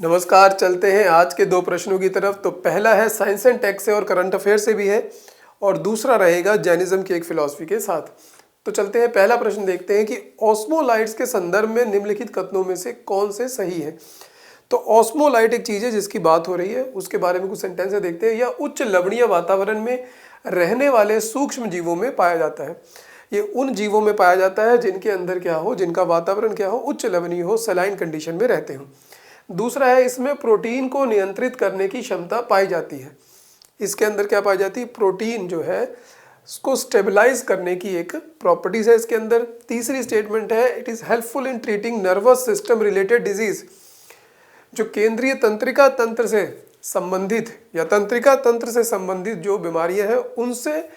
नमस्कार, चलते हैं आज के 2 प्रश्नों की तरफ। तो पहला है साइंस एंड टेक से और करंट अफेयर से भी है, और दूसरा रहेगा जैनिज्म की एक फिलॉसफी के साथ। तो चलते हैं, पहला प्रश्न देखते हैं कि ऑस्मोलाइट्स के संदर्भ में निम्नलिखित कथनों में से कौन से सही है। तो ऑस्मोलाइट एक चीज़ है जिसकी बात हो रही है, उसके बारे में कुछ सेंटेंस देखते हैं। यह उच्च लवणीय वातावरण में रहने वाले सूक्ष्म जीवों में पाया जाता है। ये उन जीवों में पाया जाता है जिनके अंदर क्या हो, जिनका वातावरण क्या हो, उच्च लवणीय हो, सलाइन कंडीशन में रहते हो। दूसरा है, इसमें प्रोटीन को नियंत्रित करने की क्षमता पाई जाती है। इसके अंदर क्या पाई जाती है, प्रोटीन जो है उसको स्टेबलाइज करने की एक प्रॉपर्टीज है इसके अंदर। तीसरी स्टेटमेंट है, it is helpful in treating nervous system related disease. जो केंद्रीय तंत्रिका तंत्र से संबंधित या तंत्रिका तंत्र से संबंधित जो बीमारियां हैं उनसे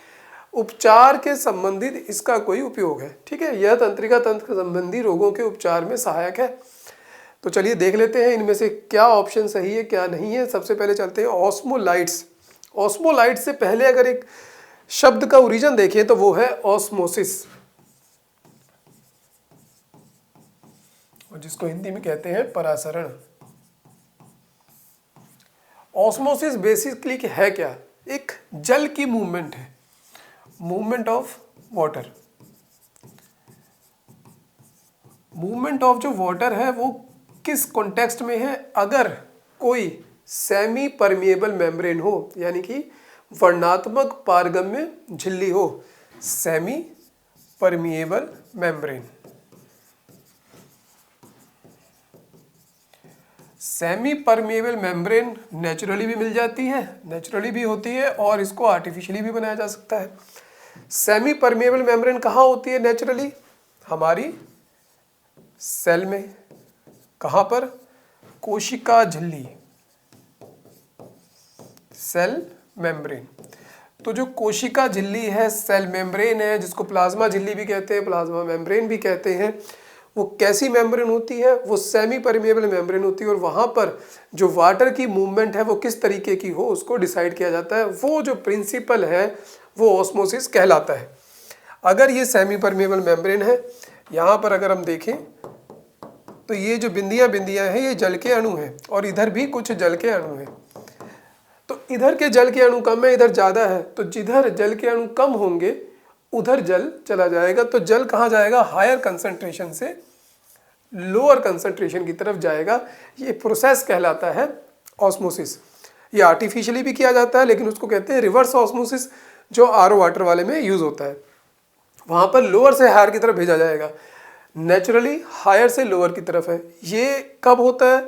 उपचार के संबंधित इसका कोई उपयोग है। ठीक है, यह तंत्रिका तंत्र संबंधी रोगों के उपचार में सहायक है। तो चलिए देख लेते हैं इनमें से क्या ऑप्शन सही है क्या नहीं है। सबसे पहले चलते हैं ऑस्मोलाइट्स। ऑस्मोलाइट्स से पहले अगर एक शब्द का ओरिजिन देखें तो वो है ऑस्मोसिस, और जिसको हिंदी में कहते हैं परासरण। ऑस्मोसिस बेसिकली है क्या, एक जल की मूवमेंट है, movement of water. Movement of जो वाटर है वो किस कॉन्टेक्स्ट में है, अगर कोई सेमी परमिएबल मेम्ब्रेन हो, यानी कि वर्णात्मक पारगम्य झिल्ली हो, semi permeable membrane. Semi permeable membrane naturally भी मिल जाती है, नेचुरली भी होती है, और इसको आर्टिफिशियली भी बनाया जा सकता है। सेमी परमिएबल मेम्ब्रेन कहाँ होती है नेचुरली, हमारी सेल में। कहाँ पर, कोशिका झिल्ली, सेल मेम्ब्रेन। तो जो कोशिका झिल्ली है, सेल मेम्ब्रेन है, जिसको प्लाज्मा झिल्ली भी कहते हैं, प्लाज्मा मेम्ब्रेन भी कहते हैं, वो कैसी मेम्ब्रेन होती है, वो सेमी परमिएबल मेम्ब्रेन होती है। और वहाँ पर जो वाटर की मूवमेंट है वो किस तरीके की हो उसको डिसाइड किया जाता है। वो जो प्रिंसिपल है वो ऑस्मोसिस कहलाता है। अगर ये सेमी परमिएबल मेम्ब्रेन है, यहाँ पर अगर हम देखें तो ये जो बिंदियां बिंदियां हैं ये जल के अणु हैं, और इधर भी कुछ जल के अणु हैं। तो इधर के जल के अणु कम है, इधर ज़्यादा है, तो जिधर जल के अणु कम होंगे उधर जल चला जाएगा। तो जल कहाँ जाएगा, हायर कंसंट्रेशन से लोअर कंसंट्रेशन की तरफ जाएगा। ये प्रोसेस कहलाता है ऑस्मोसिस। ये आर्टिफिशियली भी किया जाता है, लेकिन उसको कहते हैं रिवर्स ऑस्मोसिस, जो आरओ वाटर वाले में यूज़ होता है। वहाँ पर लोअर से हायर की तरफ भेजा जाएगा, नेचुरली हायर से लोअर की तरफ है। ये कब होता है,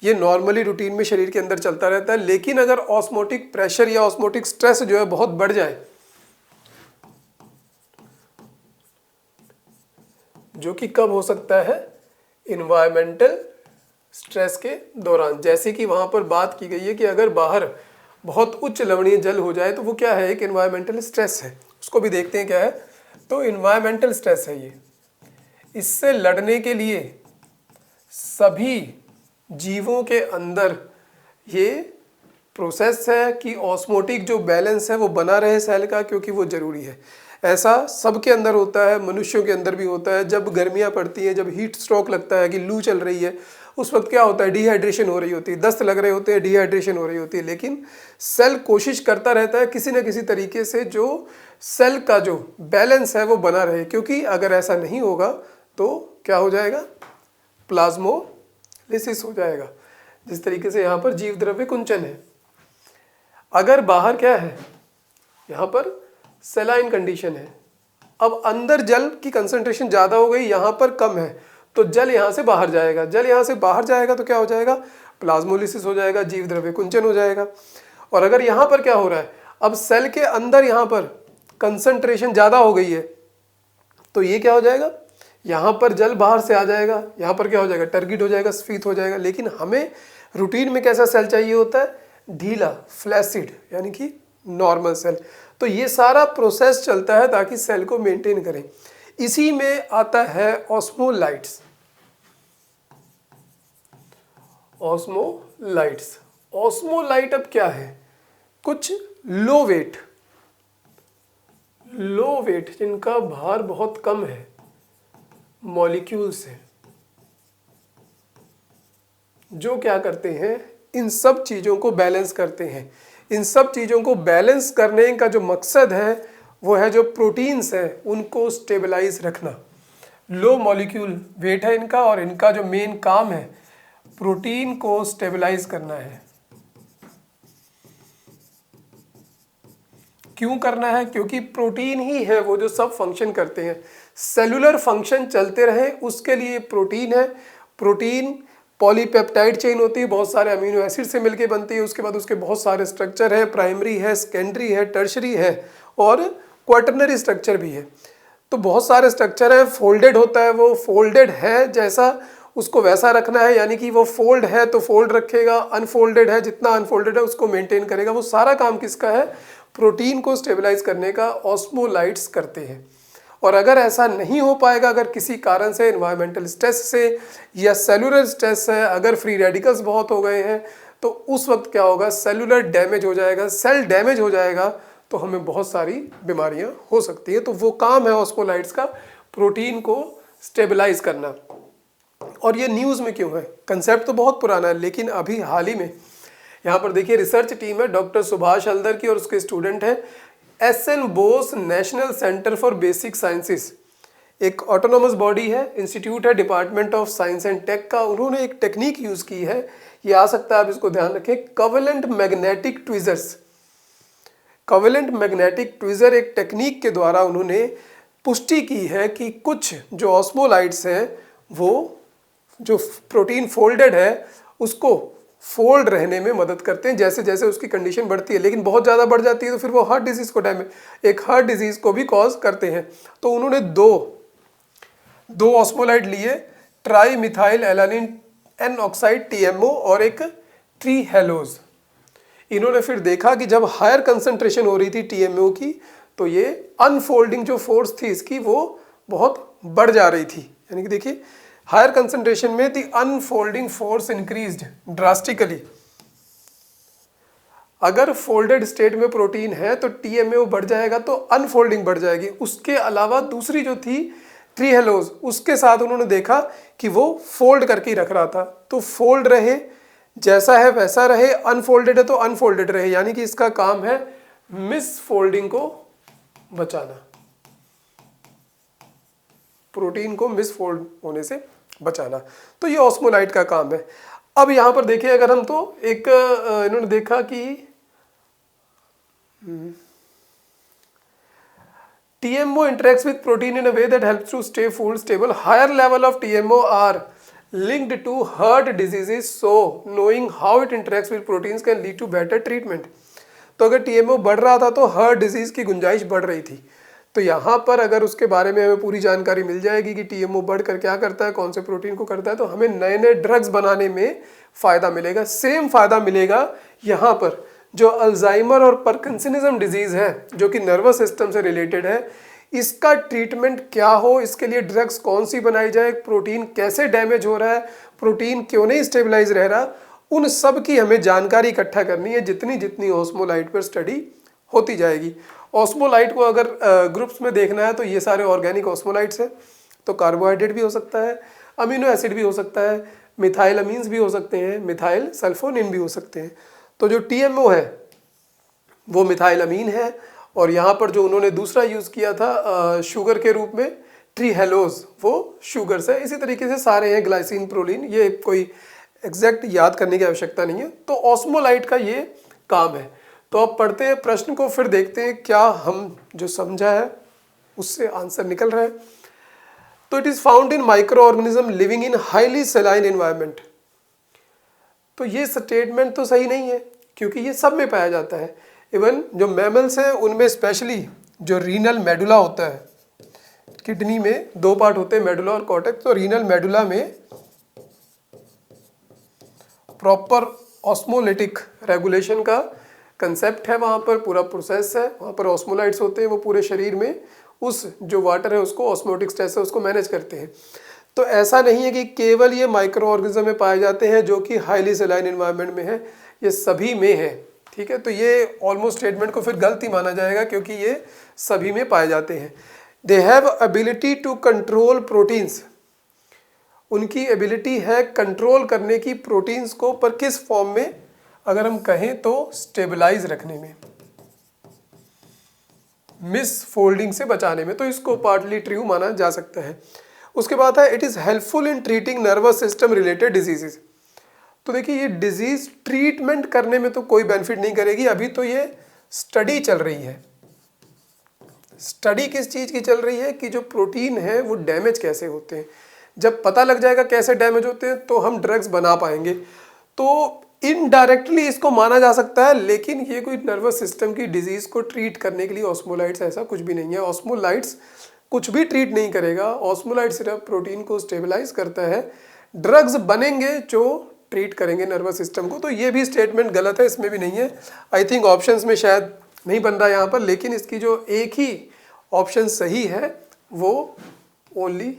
ये नॉर्मली रूटीन में शरीर के अंदर चलता रहता है। लेकिन अगर ऑस्मोटिक प्रेशर या ऑस्मोटिक स्ट्रेस जो है बहुत बढ़ जाए, जो कि कब हो सकता है, इन्वायरमेंटल स्ट्रेस के दौरान। जैसे कि वहाँ पर बात की गई है कि अगर बाहर बहुत उच्च लवणीय जल हो जाए तो वो क्या है, एक इन्वायरमेंटल स्ट्रेस है। उसको भी देखते हैं क्या है। तो इन्वायरमेंटल स्ट्रेस है ये। इससे लड़ने के लिए सभी जीवों के अंदर ये प्रोसेस है कि ऑस्मोटिक जो बैलेंस है वो बना रहे सेल का, क्योंकि वो ज़रूरी है। ऐसा सबके अंदर होता है, मनुष्यों के अंदर भी होता है। जब गर्मियाँ पड़ती हैं, जब हीट स्ट्रोक लगता है कि लू चल रही है, उस वक्त क्या होता है, डिहाइड्रेशन हो रही होती है, दस्त लग रहे होते हैं, डिहाइड्रेशन हो रही होती है। लेकिन सेल कोशिश करता रहता है किसी न किसी तरीके से जो सेल का जो बैलेंस है वो बना रहे, क्योंकि अगर ऐसा नहीं होगा तो क्या हो जाएगा, प्लाज्मोलिसिस हो जाएगा। जिस तरीके से यहाँ पर जीव द्रव्य कुंचन है। अगर बाहर क्या है, यहाँ पर सेलाइन कंडीशन है, अब अंदर जल की कंसंट्रेशन ज़्यादा हो गई, यहाँ पर कम है, तो जल यहाँ से बाहर जाएगा। जल यहाँ से बाहर जाएगा तो क्या हो जाएगा, प्लाज्मोलिसिस हो जाएगा, जीव द्रव्य कुंचन हो जाएगा। और अगर यहाँ पर क्या हो रहा है, अब सेल के अंदर यहाँ पर कंसंट्रेशन ज़्यादा हो गई है, तो ये क्या हो जाएगा, यहाँ पर जल बाहर से आ जाएगा, यहाँ पर क्या हो जाएगा, टर्गिड हो जाएगा, स्फीत हो जाएगा। लेकिन हमें रूटीन में कैसा सेल चाहिए होता है, ढीला, फ्लैसिड, यानी कि नॉर्मल सेल। तो ये सारा प्रोसेस चलता है ताकि सेल को मेंटेन करें। इसी में आता है ऑस्मोलाइट्स। ऑस्मोलाइट्स, ऑस्मोलाइट अब क्या है, कुछ लो वेट जिनका भार बहुत कम है, मॉलिक्यूल्स हैं, जो क्या करते हैं, इन सब चीज़ों को बैलेंस करते हैं। इन सब चीज़ों को बैलेंस करने का जो मकसद है वो है जो प्रोटीन्स हैं उनको स्टेबलाइज रखना। लो मॉलिक्यूल वेट है इनका, और इनका जो मेन काम है प्रोटीन को स्टेबलाइज करना है। क्यों करना है? क्योंकि प्रोटीन ही है वो जो सब फंक्शन करते हैं। सेलुलर फंक्शन चलते रहे उसके लिए प्रोटीन है। प्रोटीन पॉलीपेप्टाइड चेन होती है, बहुत सारे अमीनो एसिड से मिलके बनती है। उसके बाद उसके बहुत सारे स्ट्रक्चर है, प्राइमरी है, सेकेंडरी है, टर्शरी है और क्वाटरनरी स्ट्रक्चर भी है। तो बहुत सारे स्ट्रक्चर है। फोल्डेड होता है, वो फोल्डेड है जैसा उसको वैसा रखना है, यानी कि वो फोल्ड है तो फोल्ड रखेगा, अनफोल्डेड है जितना अनफोल्डेड है उसको मेंटेन करेगा। वो सारा काम किसका है? प्रोटीन को स्टेबलाइज करने का ऑस्मोलाइट्स करते हैं। और अगर ऐसा नहीं हो पाएगा, अगर किसी कारण से, एनवायरमेंटल स्ट्रेस से या सेलुलर स्ट्रेस है, अगर फ्री रेडिकल्स बहुत हो गए हैं, तो उस वक्त क्या होगा? सेलुलर डैमेज हो जाएगा, सेल डैमेज हो जाएगा, तो हमें बहुत सारी बीमारियां हो सकती हैं। तो वो काम है ऑस्मोलाइट्स का, प्रोटीन को स्टेबलाइज करना। और ये न्यूज़ में क्यों है? कंसेप्ट तो बहुत पुराना है, लेकिन अभी हाल ही में यहाँ पर देखिए रिसर्च टीम है डॉक्टर सुभाष हल्दर की और उसके स्टूडेंट हैं S N. Bose national centre for basic sciences. एक ऑटोनोमस बॉडी है, इंस्टीट्यूट है department of science and tech का। उन्होंने एक टेक्निक यूज़ की है, ये आ सकता है, आप इसको ध्यान रखें, covalent magnetic tweezers. Covalent magnetic tweezer एक टेक्निक के द्वारा उन्होंने पुष्टि की है कि कुछ जो ऑस्मोलाइट्स हैं वो जो प्रोटीन फोल्डेड है उसको फोल्ड रहने में मदद करते हैं जैसे जैसे उसकी कंडीशन बढ़ती है। लेकिन बहुत ज़्यादा बढ़ जाती है तो फिर वो हार्ट डिजीज़ को एक हार्ट डिजीज़ को भी कॉज करते हैं। तो उन्होंने दो ऑस्मोलाइट लिए, tri methyl alanine N oxide TMO और एक ट्री हेलोज। इन्होंने फिर देखा कि जब हायर कंसंट्रेशन हो रही थी TMO की तो ये अनफोल्डिंग जो फोर्स थी इसकी वो बहुत बढ़ जा रही थी। यानी कि देखिए हायर कंसंट्रेशन में the unfolding force increased drastically. अगर फोल्डेड स्टेट में प्रोटीन है तो TMO बढ़ जाएगा तो अनफोल्डिंग बढ़ जाएगी। उसके अलावा दूसरी जो थी ट्री हेलोज, उसके साथ उन्होंने देखा कि वो फोल्ड करके रख रहा था, तो फोल्ड रहे, जैसा है वैसा रहे, अनफोल्डेड है तो अनफोल्डेड रहे। यानी कि इसका काम है मिस फोल्डिंग को बचाना, प्रोटीन को मिस फोल्ड होने से बचाना। तो ये ऑस्मोलाइट का काम है। अब यहां पर देखिए अगर हम तो एक इन्होंने देखा कि TMO interacts with protein in a way that helps to stay fold stable. Higher level of TMO are linked to heart diseases. So knowing how it interacts with proteins can lead to better treatment. तो अगर TMO बढ़ रहा था तो heart disease की गुंजाइश बढ़ रही थी। तो यहाँ पर अगर उसके बारे में हमें पूरी जानकारी मिल जाएगी कि TMO बढ़कर क्या करता है, कौन से प्रोटीन को करता है, तो हमें नए नए ड्रग्स बनाने में फ़ायदा मिलेगा। सेम फ़ायदा मिलेगा यहाँ पर जो अल्जाइमर और पार्किंसनिज्म डिजीज़ है जो कि नर्वस सिस्टम से रिलेटेड है, इसका ट्रीटमेंट क्या हो, इसके लिए ड्रग्स कौन सी बनाई जाए, प्रोटीन कैसे डैमेज हो रहा है, प्रोटीन क्यों नहीं स्टेबलाइज रह रहा, उन सब की हमें जानकारी इकट्ठा करनी है जितनी जितनी ऑस्मोलाइट पर स्टडी होती जाएगी। ऑस्मोलाइट को अगर ग्रुप्स में देखना है तो ये सारे ऑर्गेनिक ऑस्मोलाइट्स हैं। तो कार्बोहाइड्रेट भी हो सकता है, अमीनो एसिड भी हो सकता है, मिथाइल अमीन्स भी हो सकते हैं, मिथाइल सल्फोनिन भी हो सकते हैं। तो जो TMO है वो मिथाइल अमीन है, और यहाँ पर जो उन्होंने दूसरा यूज़ किया था शुगर के रूप में ट्री हेलोज, वो शुगर से। इसी तरीके से सारे हैं, ग्लाइसिन, प्रोलिन, ये कोई एग्जैक्ट याद करने की आवश्यकता नहीं है। तो ऑस्मोलाइट का ये काम है। तो अब पढ़ते हैं प्रश्न को, फिर देखते हैं क्या हम जो समझा है उससे आंसर निकल रहा है। तो it is found in micro organism living in highly सेलाइन environment. तो ये स्टेटमेंट तो सही नहीं है क्योंकि ये सब में पाया जाता है। इवन जो मैमल्स हैं उनमें स्पेशली जो रीनल मेडुला होता है, किडनी में दो पार्ट होते हैं, मेडुला और कॉर्टेक्स। तो रीनल मेडुला में प्रॉपर ऑस्मोलिटिक रेगुलेशन का कंसेप्ट है, वहाँ पर पूरा प्रोसेस है, वहाँ पर ऑस्मोलाइट्स होते हैं, वो पूरे शरीर में उस जो वाटर है उसको, ऑस्मोटिक स्ट्रेस है उसको मैनेज करते हैं। तो ऐसा नहीं है कि केवल ये माइक्रो ऑर्गेनिज्म में पाए जाते हैं जो कि हाईली सेलाइन एनवायरनमेंट में है, ये सभी में है। ठीक है, तो ये ऑलमोस्ट स्टेटमेंट को फिर गलत ही माना जाएगा क्योंकि ये सभी में पाए जाते हैं। They have ability to control proteins. उनकी एबिलिटी है कंट्रोल करने की प्रोटीन्स को, पर किस फॉर्म में, अगर हम कहें तो स्टेबलाइज रखने में, मिस फोल्डिंग से बचाने में, तो इसको पार्टली ट्रू माना जा सकता है। उसके बाद है it is helpful in treating nervous system related diseases. तो देखिए ये डिजीज ट्रीटमेंट करने में तो कोई बेनिफिट नहीं करेगी, अभी तो ये स्टडी चल रही है। स्टडी किस चीज़ की चल रही है कि जो प्रोटीन है वो डैमेज कैसे होते हैं। जब पता लग जाएगा कैसे डैमेज होते हैं तो हम ड्रग्स बना पाएंगे। तो इनडायरेक्टली इसको माना जा सकता है, लेकिन ये कोई नर्वस सिस्टम की डिजीज़ को ट्रीट करने के लिए ऑस्मोलाइट्स ऐसा कुछ भी नहीं है। ऑस्मोलाइट्स कुछ भी ट्रीट नहीं करेगा, ऑस्मोलाइट सिर्फ प्रोटीन को स्टेबलाइज करता है। ड्रग्स बनेंगे जो ट्रीट करेंगे नर्वस सिस्टम को। तो ये भी स्टेटमेंट गलत है, इसमें भी नहीं है। आई थिंक ऑप्शंस में शायद नहीं बन रहा यहाँ पर, लेकिन इसकी जो एक ही ऑप्शन सही है वो ओनली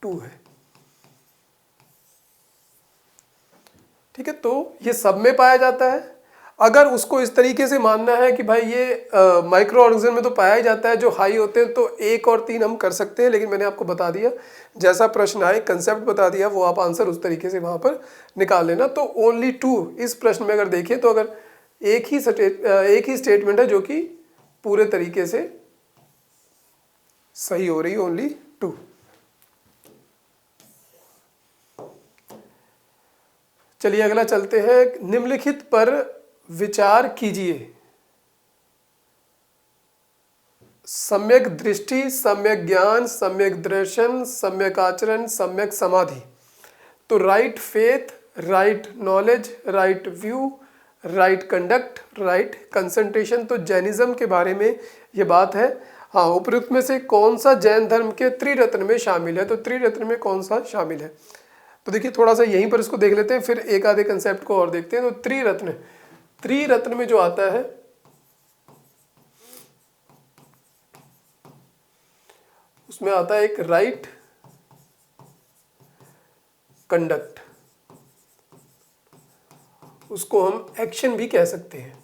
2 है। ठीक है, तो ये सब में पाया जाता है। अगर उसको इस तरीके से मानना है कि भाई ये माइक्रो ऑर्गेनिज्म में तो पाया ही जाता है जो हाई होते हैं, तो 1 और 3 हम कर सकते हैं, लेकिन मैंने आपको बता दिया जैसा प्रश्न आए, कंसेप्ट बता दिया, वो आप आंसर उस तरीके से वहाँ पर निकाल लेना। तो ओनली 2 इस प्रश्न में अगर देखें तो अगर एक ही स्टेटमेंट है जो कि पूरे तरीके से सही हो रही है, ओनली 2। चलिए अगला चलते हैं। निम्नलिखित पर विचार कीजिए। सम्यक दृष्टि, सम्यक ज्ञान, सम्यक दर्शन, सम्यक आचरण, सम्यक समाधि। तो right faith, right knowledge, right view, right conduct, right concentration. तो जैनिज्म के बारे में ये बात है। हाँ, उपयुक्त में से कौन सा जैन धर्म के त्रिरत्न में शामिल है? तो त्रिरत्न में कौन सा शामिल है? तो देखिए थोड़ा सा यहीं पर इसको देख लेते हैं, फिर एक आधे कंसेप्ट को और देखते हैं। तो त्रिरत्न में जो आता है उसमें आता है एक राइट कंडक्ट, उसको हम एक्शन भी कह सकते हैं।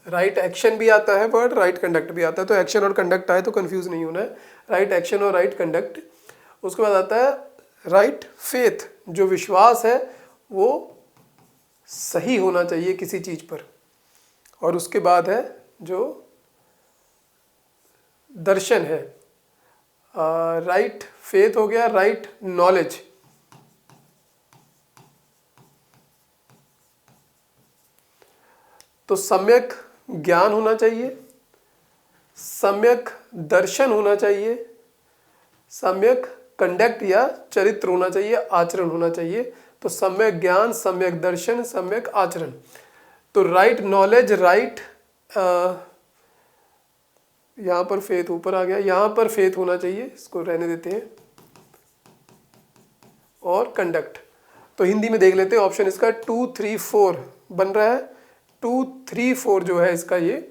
राइट एक्शन भी आता है वर्ड, राइट कंडक्ट भी आता है। तो एक्शन और कंडक्ट आए तो कंफ्यूज नहीं होना है, राइट एक्शन और राइट कंडक्ट। उसके बाद आता है राइट फेथ, जो विश्वास है वो सही होना चाहिए किसी चीज़ पर। और उसके बाद है जो दर्शन है, राइट फेथ हो गया, राइट नॉलेज। तो सम्यक ज्ञान होना चाहिए, सम्यक दर्शन होना चाहिए, सम्यक कंडक्ट या चरित्र होना चाहिए, आचरण होना चाहिए। तो सम्यक ज्ञान, सम्यक दर्शन, सम्यक आचरण। तो राइट नॉलेज, राइट, यहाँ पर फेथ ऊपर आ गया, यहाँ पर फेथ होना चाहिए, इसको रहने देते हैं, और कंडक्ट। तो हिंदी में देख लेते हैं ऑप्शन इसका 2, 3, 4 बन रहा है। 2, 3, 4 जो है इसका ये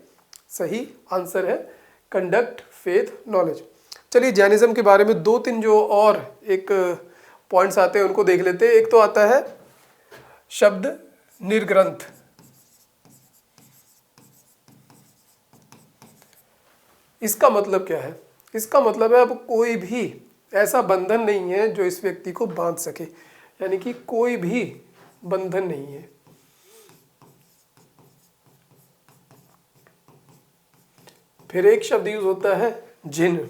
सही आंसर है, कंडक्ट, फेथ, नॉलेज। चलिए जैनिज्म के बारे में 2-3 जो और एक पॉइंट्स आते हैं उनको देख लेते हैं। एक तो आता है शब्द निर्ग्रंथ। इसका मतलब क्या है? इसका मतलब है अब कोई भी ऐसा बंधन नहीं है जो इस व्यक्ति को बांध सके, यानी कि कोई भी बंधन नहीं है। फिर एक शब्द यूज होता है जिन,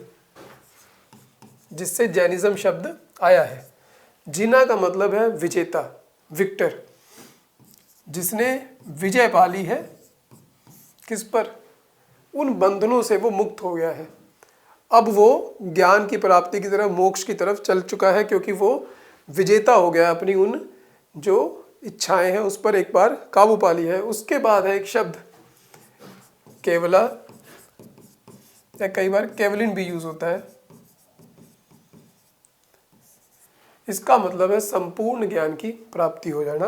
जिससे जैनिज्म शब्द आया है। जिना का मतलब है विजेता, विक्टर, जिसने विजय पा ली है किस पर? उन बंधनों से वो मुक्त हो गया है। अब वो ज्ञान की प्राप्ति की तरफ, मोक्ष की तरफ चल चुका है, क्योंकि वो विजेता हो गया, अपनी उन जो इच्छाएं हैं उस पर एक बार काबू पा लिया है। उसके बाद है एक शब्द केवला, या कई बार केवलिन भी यूज होता है। इसका मतलब है संपूर्ण ज्ञान की प्राप्ति हो जाना,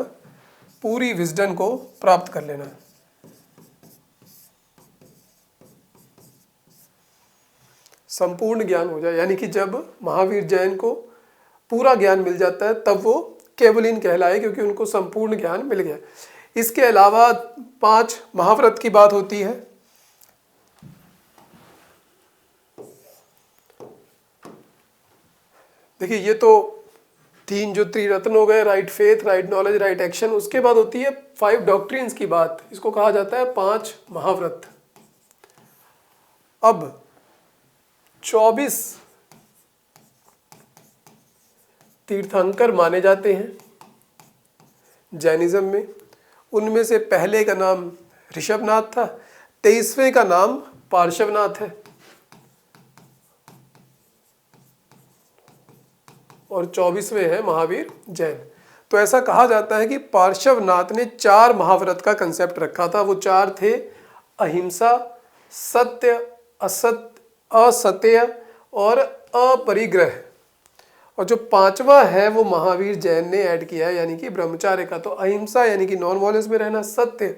पूरी विजडम को प्राप्त कर लेना। संपूर्ण ज्ञान हो जाए, यानी कि जब महावीर जैन को पूरा ज्ञान मिल जाता है तब वो केवलिन कहलाए, क्योंकि उनको संपूर्ण ज्ञान मिल गया। इसके अलावा 5 महाव्रत की बात होती है। देखिए ये तो 3 जो त्रिरत्न हो गए, right faith, right knowledge, right action. उसके बाद होती है 5 डॉक्ट्रिन्स की बात, इसको कहा जाता है 5 महाव्रत। अब 24 तीर्थंकर माने जाते हैं जैनिज्म में। उनमें से पहले का नाम ऋषभनाथ था, 23वें का नाम पार्श्वनाथ है और 24वें है महावीर जैन। तो ऐसा कहा जाता है कि पार्श्वनाथ ने 4 महाव्रत का कंसेप्ट रखा था। वो 4 थे अहिंसा, सत्य, असत्य और अपरिग्रह। और जो 5वां है वो महावीर जैन ने ऐड किया है, यानी कि ब्रह्मचार्य का। तो अहिंसा यानी कि नॉन वायलेंस में रहना, सत्य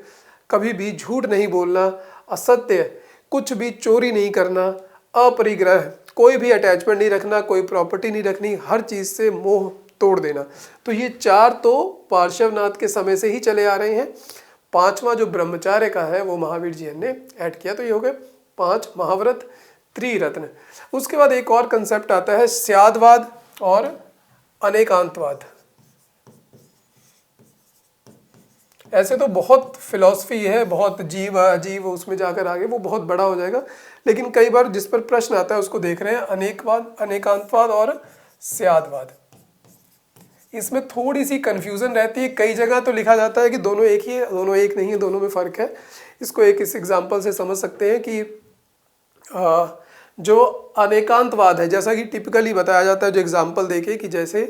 कभी भी झूठ नहीं बोलना, असत्य कुछ भी चोरी नहीं करना, अपरिग्रह कोई भी अटैचमेंट नहीं रखना, कोई प्रॉपर्टी नहीं रखनी, हर चीज़ से मोह तोड़ देना। तो ये 4 तो पार्श्वनाथ के समय से ही चले आ रहे हैं। 5वां जो ब्रह्मचार्य का है वो महावीर जैन ने ऐड किया। तो ये हो गए 5 महाव्रत त्रिरत्न। उसके बाद एक और कंसेप्ट आता है स्यादवाद और अनेकांतवाद। ऐसे तो बहुत फिलॉसफी है, बहुत जीव अजीव, उसमें जाकर आगे वो बहुत बड़ा हो जाएगा, लेकिन कई बार जिस पर प्रश्न आता है उसको देख रहे हैं। अनेकवाद, अनेकांतवाद और स्यादवाद, इसमें थोड़ी सी कंफ्यूजन रहती है। कई जगह तो लिखा जाता है कि दोनों एक ही है, दोनों एक नहीं है, दोनों में फ़र्क है। इसको एक इस एग्जाम्पल से समझ सकते हैं कि जो अनेकांतवाद है, जैसा कि टिपिकली बताया जाता है, जो एग्जाम्पल देके कि जैसे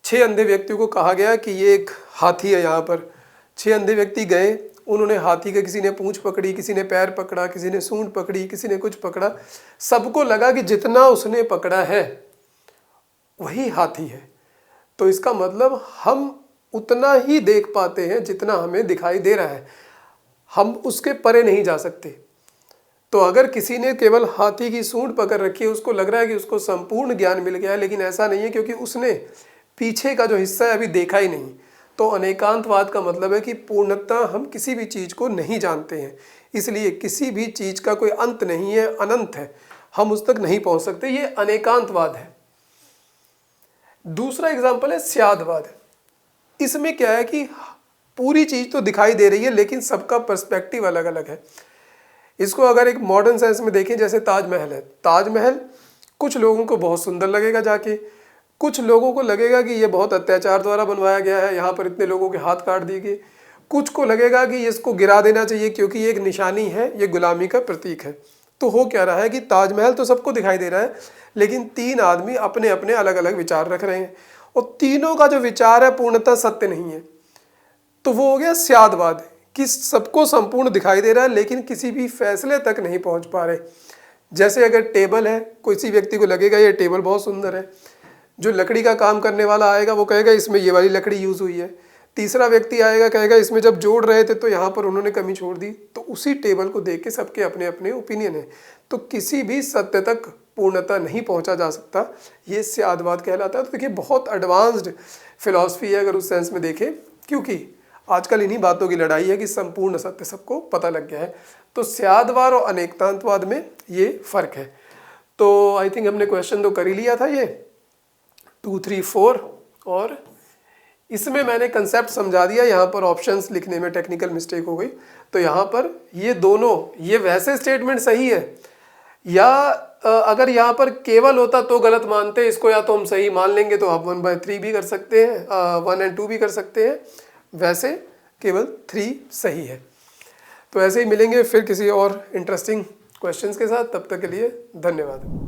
6 अंधे व्यक्तियों को कहा गया कि ये एक हाथी है, यहाँ पर 6 अंधे व्यक्ति गए, उन्होंने हाथी के, किसी ने पूंछ पकड़ी, किसी ने पैर पकड़ा, किसी ने सूंड पकड़ी, किसी ने कुछ पकड़ा, सबको लगा कि जितना उसने पकड़ा है वही हाथी है। तो इसका मतलब हम उतना ही देख पाते हैं जितना हमें दिखाई दे रहा है, हम उसके परे नहीं जा सकते। तो अगर किसी ने केवल हाथी की सूंड पकड़ रखी है, उसको लग रहा है कि उसको संपूर्ण ज्ञान मिल गया है, लेकिन ऐसा नहीं है, क्योंकि उसने पीछे का जो हिस्सा है अभी देखा ही नहीं। तो अनेकांतवाद का मतलब है कि पूर्णतः हम किसी भी चीज़ को नहीं जानते हैं, इसलिए किसी भी चीज़ का कोई अंत नहीं है, अनंत है, हम उस तक नहीं पहुंच सकते। ये अनेकांतवाद है। दूसरा एग्जाम्पल है स्यादवाद। इसमें क्या है कि पूरी चीज़ तो दिखाई दे रही है, लेकिन सबका पर्सपेक्टिव अलग अलग है। इसको अगर एक मॉडर्न सेंस में देखें, जैसे ताजमहल है, ताजमहल कुछ लोगों को बहुत सुंदर लगेगा जाके, कुछ लोगों को लगेगा कि ये बहुत अत्याचार द्वारा बनवाया गया है, यहाँ पर इतने लोगों के हाथ काट दिए गए, कुछ को लगेगा कि इसको गिरा देना चाहिए क्योंकि ये एक निशानी है, ये गुलामी का प्रतीक है। तो हो क्या रहा है कि ताजमहल तो सबको दिखाई दे रहा है, लेकिन 3 आदमी अपने अपने अलग अलग विचार रख रहे हैं, और तीनों का जो विचार है पूर्णतः सत्य नहीं है। तो वो हो गया स्यादवाद, कि सबको संपूर्ण दिखाई दे रहा है लेकिन किसी भी फैसले तक नहीं पहुंच पा रहे। जैसे अगर टेबल है, किसी व्यक्ति को लगेगा ये टेबल बहुत सुंदर है, जो लकड़ी का काम करने वाला आएगा वो कहेगा इसमें ये वाली लकड़ी यूज़ हुई है, तीसरा व्यक्ति आएगा कहेगा इसमें जब जोड़ रहे थे तो यहाँ पर उन्होंने कमी छोड़ दी। तो उसी टेबल को देख के सबके अपने अपने ओपिनियन है, तो किसी भी सत्य तक पूर्णतः नहीं पहुँचा जा सकता। ये स्यादवाद कहलाता है। तो देखिए बहुत एडवांस्ड फिलॉसफी है अगर उस सेंस में देखें, क्योंकि आजकल इन्हीं बातों की लड़ाई है कि संपूर्ण सत्य सबको पता लग गया है। तो स्यादवाद और अनेकांतवाद में ये फ़र्क है। तो आई थिंक हमने क्वेश्चन तो कर ही लिया था, ये 2, 3, 4, और इसमें मैंने कंसेप्ट समझा दिया। यहाँ पर ऑप्शंस लिखने में टेक्निकल मिस्टेक हो गई। तो यहाँ पर ये दोनों, ये वैसे स्टेटमेंट सही है, या अगर यहाँ पर केवल होता तो गलत मानते इसको, या तो हम सही मान लेंगे तो आप 1/3 भी कर सकते हैं, 1 और 2 भी कर सकते हैं, वैसे केवल 3 सही है। तो ऐसे ही मिलेंगे फिर किसी और इंटरेस्टिंग क्वेश्चंस के साथ, तब तक के लिए धन्यवाद।